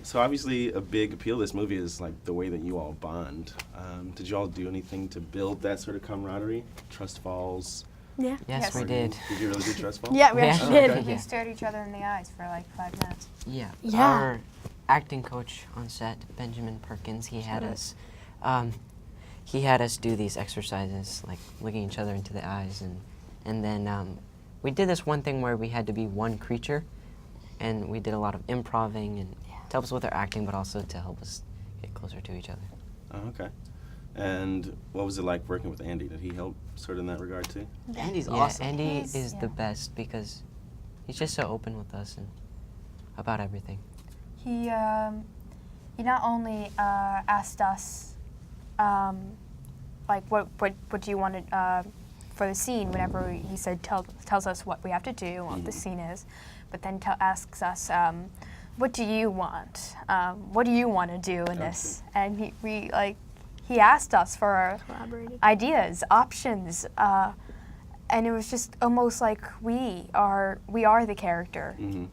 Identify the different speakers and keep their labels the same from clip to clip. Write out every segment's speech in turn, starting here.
Speaker 1: So obviously a big appeal of this movie is like the way that you all bond. Did you all do anything to build that sort of camaraderie? Trust falls?
Speaker 2: Yeah.
Speaker 3: Yes, we
Speaker 1: Or
Speaker 3: did.
Speaker 1: Did you really do trust falls?
Speaker 2: Yeah, we
Speaker 3: We
Speaker 2: actually
Speaker 3: actually
Speaker 2: did.
Speaker 3: did.
Speaker 4: We stared each other in the eyes for like 5 minutes.
Speaker 3: Yeah.
Speaker 2: Yeah.
Speaker 3: Our acting coach on set, Benjamin Perkins, he had us do these exercises, like looking each other into the eyes, and then we did this one thing where we had to be one creature, and we did a lot of improving and to help us with our acting, but also to help us get closer to each other.
Speaker 1: Oh, okay. And what was it like working with Andy? Did he help sort of in that regard too?
Speaker 5: Andy's
Speaker 3: Yeah,
Speaker 5: awesome.
Speaker 3: Andy
Speaker 4: He's-
Speaker 3: is the
Speaker 4: yeah.
Speaker 3: best because he's just so open with us and about everything.
Speaker 4: He not only asked us like what do you want to for the scene whenever he said tells us what we have to do, what the scene is, but then asks us what do you want? What do you want to do in this? And he asked us for
Speaker 2: Collaborated.
Speaker 4: ideas, options, and it was just almost like we are the character.
Speaker 1: Mm-hmm.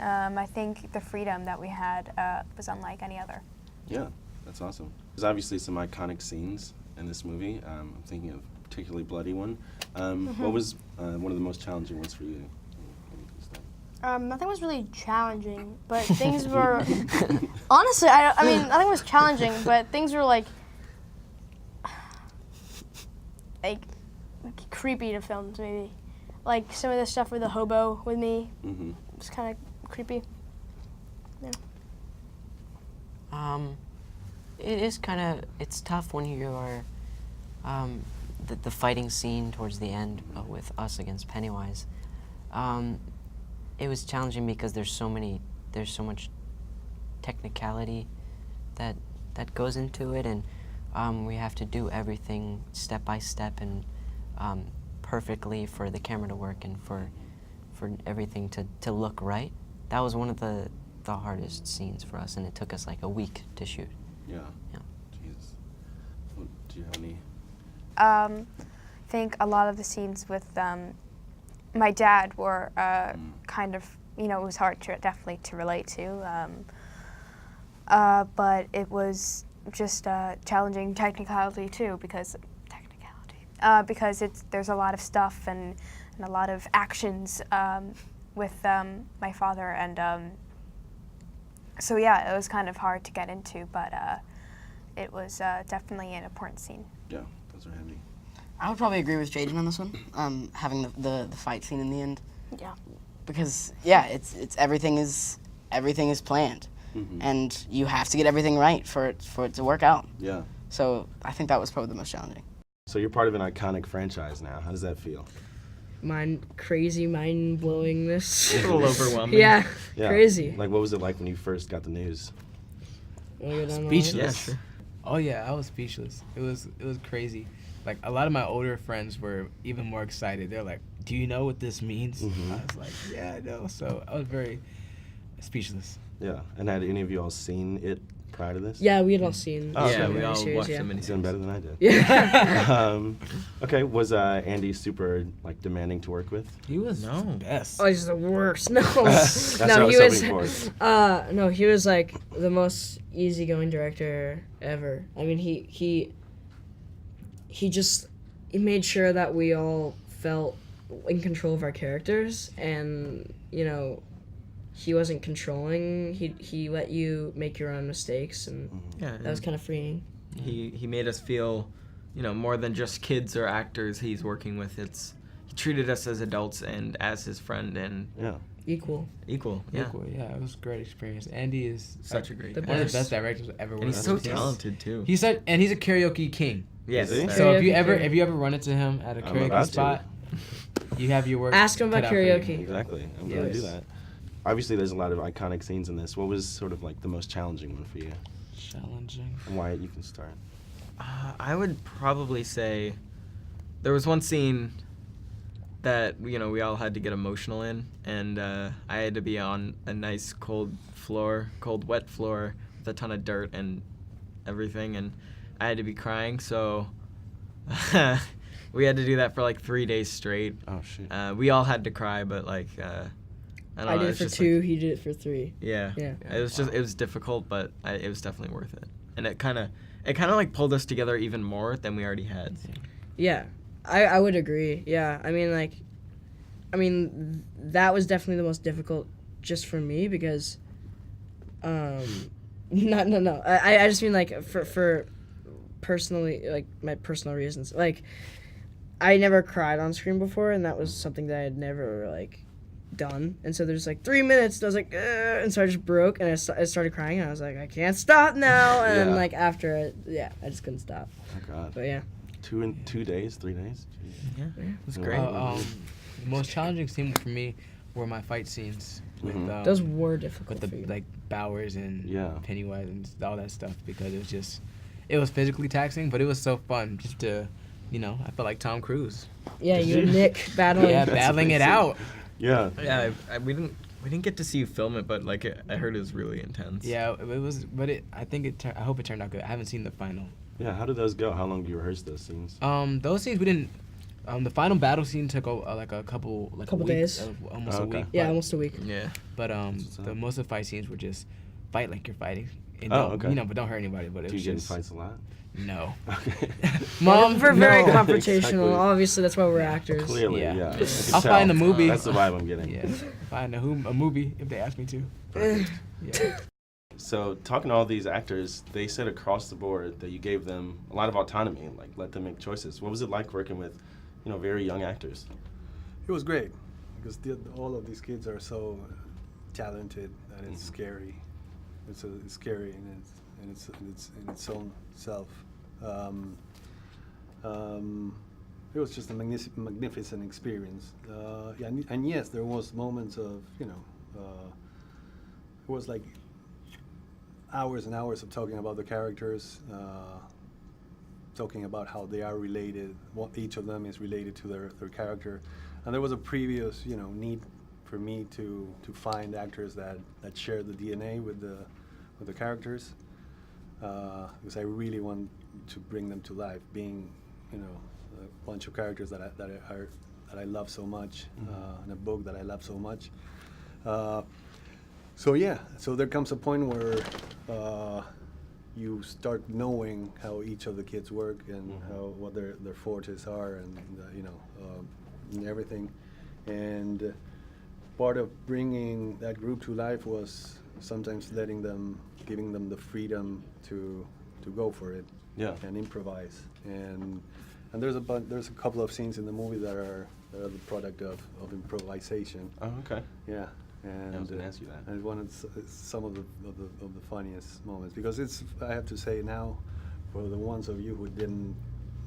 Speaker 4: I think the freedom that we had was unlike any other.
Speaker 1: Yeah, that's awesome. There's obviously some iconic scenes in this movie. I'm thinking of a particularly bloody one. What was one of the most challenging ones for you?
Speaker 2: Nothing was really challenging, but things were honestly. I mean, nothing was challenging, but things were like creepy to film. Maybe like some of the stuff with the hobo with me
Speaker 1: Mm-hmm.
Speaker 2: was kind of creepy.
Speaker 3: It is kind of, it's tough when you are, the fighting scene towards the end with us against Pennywise. It was challenging because there's so much technicality that goes into it, and we have to do everything step by step and perfectly for the camera to work and for everything to look right. That was one of the hardest scenes for us, and it took us like a week to shoot.
Speaker 1: Yeah.
Speaker 3: Yeah.
Speaker 1: Jesus. Well, do you have any?
Speaker 4: I think a lot of the scenes with my dad were kind of, it was hard definitely to relate to, but it was just challenging technicality too because there's a lot of stuff and a lot of actions with my father, and so yeah, it was kind of hard to get into, but it was definitely an important scene.
Speaker 1: Yeah, those are heavy.
Speaker 5: I would probably agree with Jaden on this one. Having the fight scene in the end,
Speaker 2: Yeah.
Speaker 5: because yeah, it's everything is planned,
Speaker 1: Mm-hmm.
Speaker 5: and you have to get everything right for it to work out.
Speaker 1: Yeah.
Speaker 5: So I think that was probably the most challenging.
Speaker 1: So you're part of an iconic franchise now. How does that feel?
Speaker 6: Crazy mind-blowingness.
Speaker 7: A little overwhelming.
Speaker 6: Yeah,
Speaker 1: Yeah.
Speaker 6: crazy.
Speaker 1: Like, what was it like when you first got the news?
Speaker 7: Speechless.
Speaker 8: Yeah, sure. Oh yeah, I was speechless. It was crazy. Like a lot of my older friends were even more excited. They're like, "Do you know what this means?"
Speaker 1: Mhm.
Speaker 8: I was like, "Yeah, I know." So I was very speechless.
Speaker 1: Yeah. And had any of you all seen it prior to this?
Speaker 6: Yeah, we had all seen.
Speaker 1: Oh,
Speaker 7: Yeah,
Speaker 1: okay.
Speaker 7: we all
Speaker 6: series,
Speaker 7: watched
Speaker 6: yeah.
Speaker 7: the
Speaker 1: He's done
Speaker 7: miniseries.
Speaker 1: better than I did.
Speaker 6: Yeah.
Speaker 1: Okay. Was Andy super demanding to work with?
Speaker 8: He was
Speaker 7: No.
Speaker 8: the best.
Speaker 6: Oh, he's the worst. No,
Speaker 1: That's what I
Speaker 6: no,
Speaker 1: was
Speaker 6: he was.
Speaker 1: hoping for.
Speaker 6: No, he was like the most easygoing director ever. I mean, he made sure that we all felt in control of our characters, and he wasn't controlling. He let you make your own mistakes, and
Speaker 7: Yeah,
Speaker 6: that was kind of freeing.
Speaker 7: he made us feel, more than just kids or actors he's working with. He treated us as adults and as his friend and
Speaker 1: Yeah.
Speaker 6: Equal.
Speaker 7: equal. Yeah,
Speaker 8: Equal, yeah, it was a great experience. Andy is
Speaker 7: such a great
Speaker 6: The
Speaker 7: guy.
Speaker 8: one of
Speaker 6: best.
Speaker 8: the best directors I've ever worked
Speaker 7: And he's
Speaker 8: with.
Speaker 7: so
Speaker 8: He's-
Speaker 7: talented too.
Speaker 8: He's a karaoke king.
Speaker 7: Yes.
Speaker 1: Is he?
Speaker 8: So if you
Speaker 6: Karaoke
Speaker 8: ever run into him at a
Speaker 1: I'm
Speaker 8: karaoke
Speaker 1: about to.
Speaker 8: spot, you have your work.
Speaker 6: Ask him about
Speaker 8: cut out for you.
Speaker 6: karaoke.
Speaker 1: Exactly. I'm going to do
Speaker 8: Yes.
Speaker 1: that. Obviously, there's a lot of iconic scenes in this. What was sort of like the most challenging one for you?
Speaker 8: Challenging.
Speaker 1: And Wyatt, you can start.
Speaker 7: I would probably say there was one scene that we all had to get emotional in, and I had to be on a nice cold wet floor with a ton of dirt and everything, and I had to be crying, so we had to do that for like 3 days straight.
Speaker 1: Oh, shoot.
Speaker 7: We all had to cry, but I don't
Speaker 6: I
Speaker 7: know,
Speaker 6: did it
Speaker 7: it's
Speaker 6: for
Speaker 7: just
Speaker 6: 2. He did it for 3.
Speaker 7: Yeah.
Speaker 6: Yeah.
Speaker 7: It was difficult, but it was definitely worth it. And it kind of like pulled us together even more than we already had.
Speaker 6: Yeah, I would agree. Yeah, that was definitely the most difficult just for me because, no. I just mean like for personally, like my personal reasons. Like, I never cried on screen before, and that was something that I had never like done. And so there's like 3 minutes, and I was like, "Ugh," and so I just broke, and I started crying, and I was like, I can't stop now. And then
Speaker 1: Yeah.
Speaker 6: like after it, I just couldn't stop.
Speaker 1: Oh God.
Speaker 6: But yeah.
Speaker 1: 2 days, 3 days. Jeez.
Speaker 7: Yeah. It was
Speaker 1: Yeah.
Speaker 7: great.
Speaker 8: The most challenging scene for me were my fight scenes with
Speaker 1: Mhm.
Speaker 6: Those were difficult
Speaker 8: with
Speaker 6: for you.
Speaker 8: the like Bowers and
Speaker 1: Yeah.
Speaker 8: Pennywise and all that stuff because it was physically taxing, but it was so fun just to, I felt like Tom Cruise.
Speaker 6: Yeah, you and Nick battling.
Speaker 8: Yeah,
Speaker 1: That's
Speaker 8: battling it
Speaker 1: amazing.
Speaker 8: out.
Speaker 1: Yeah.
Speaker 7: Yeah, we didn't get to see you film it, but like I heard it was really intense.
Speaker 8: Yeah, it was, but I hope it turned out good. I haven't seen the final.
Speaker 1: Yeah. How did those go? How long do you rehearse those scenes?
Speaker 8: Those scenes we didn't. The final battle scene took like a couple
Speaker 6: Couple
Speaker 8: a week,
Speaker 6: days.
Speaker 8: almost
Speaker 1: Oh,
Speaker 8: a
Speaker 1: okay.
Speaker 8: week.
Speaker 6: Yeah,
Speaker 8: but-
Speaker 6: almost a week.
Speaker 7: Yeah.
Speaker 8: But
Speaker 1: What's
Speaker 8: the
Speaker 1: up?
Speaker 8: most of the fight scenes were just fight like you're fighting. And
Speaker 1: Oh,
Speaker 8: don't-
Speaker 1: okay.
Speaker 8: but don't hurt anybody. But it
Speaker 1: Do you
Speaker 8: was
Speaker 1: get in
Speaker 8: just
Speaker 1: fights a lot?
Speaker 8: no.
Speaker 1: Okay.
Speaker 8: Mom,
Speaker 6: We're very
Speaker 8: no.
Speaker 6: confrontational.
Speaker 1: Exactly.
Speaker 6: Obviously, that's why we're actors.
Speaker 1: Clearly,
Speaker 8: Yeah.
Speaker 1: yeah. I can
Speaker 8: I'll
Speaker 1: tell.
Speaker 8: find the movie.
Speaker 1: That's the vibe I'm getting.
Speaker 8: Yeah, find a movie if they ask me to. Yeah.
Speaker 1: So, talking to all these actors, they said across the board that you gave them a lot of autonomy and like let them make choices. What was it like working with, very young actors?
Speaker 9: It was great because all of these kids are so talented that it's scary. It's scary in its own self. It was just a magnificent experience. And yes, there was moments of it was like hours and hours of talking about the characters. Talking about how they are related, what each of them is related to their character, and there was a previous, need for me to find actors that share the DNA with the characters, because I really want to bring them to life, being, a bunch of characters that I love so much, in a book that I love so much. So there comes a point where you start knowing how each of the kids work and what their fortes are and and everything. And part of bringing that group to life was sometimes giving them the freedom to go for it, and improvise. And there's a couple of scenes in the movie that are the product of improvisation.
Speaker 1: Oh, okay.
Speaker 9: Yeah. And
Speaker 1: I was going to ask you that.
Speaker 9: and one of some of the funniest moments, because I have to say now, for the ones of you who didn't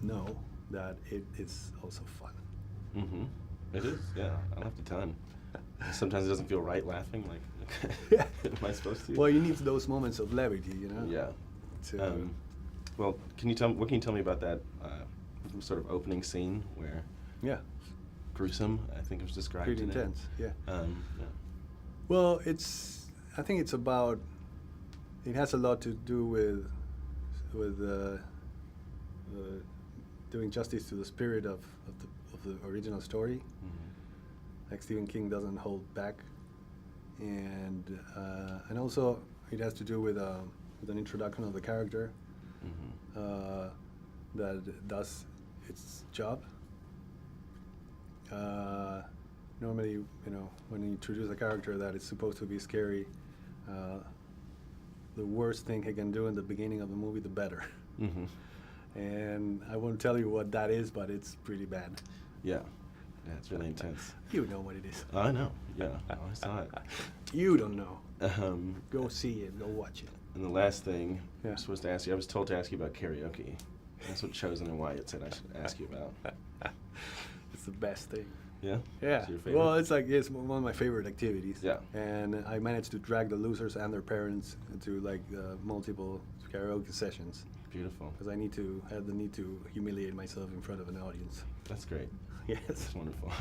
Speaker 9: know, that it's also fun.
Speaker 1: Mm-hmm. It is, yeah. I laughed a ton. Sometimes it doesn't feel right laughing. Like,
Speaker 9: Yeah.
Speaker 1: am I supposed to?
Speaker 9: Well, you need those moments of levity,
Speaker 1: Yeah.
Speaker 9: To,
Speaker 1: Well, what can you tell me about that sort of opening scene where
Speaker 9: yeah,
Speaker 1: gruesome, I think it was described
Speaker 9: pretty
Speaker 1: in it.
Speaker 9: intense. Yeah.
Speaker 1: Yeah.
Speaker 9: Well, I think it's about. It has a lot to do with doing justice to the spirit of the original story.
Speaker 1: Mm-hmm.
Speaker 9: Like Stephen King doesn't hold back, and also it has to do with an introduction of the character
Speaker 1: Mm-hmm.
Speaker 9: that does its job. Normally, when you introduce a character that is supposed to be scary, the worst thing he can do in the beginning of the movie, the better.
Speaker 1: Mm-hmm.
Speaker 9: And I won't tell you what that is, but it's pretty bad.
Speaker 1: Yeah. Yeah, it's really intense.
Speaker 9: You know what it is.
Speaker 1: I know. Yeah, I saw it.
Speaker 9: You don't know.
Speaker 1: Um,
Speaker 9: Go see it. Go watch it.
Speaker 1: and the last thing
Speaker 9: Yeah.
Speaker 1: I'm supposed to ask you, I was told to ask you about karaoke. That's what Chosen and Wyatt said I should ask you about.
Speaker 9: It's the best thing.
Speaker 1: Yeah?
Speaker 9: Yeah.
Speaker 1: It's your favorite?
Speaker 9: Well, it's one of my favorite activities.
Speaker 1: Yeah.
Speaker 9: And I managed to drag the losers and their parents into multiple karaoke sessions
Speaker 1: Beautiful.
Speaker 9: because I had the need to humiliate myself in front of an audience.
Speaker 1: That's great.
Speaker 9: Yes.
Speaker 1: That's wonderful.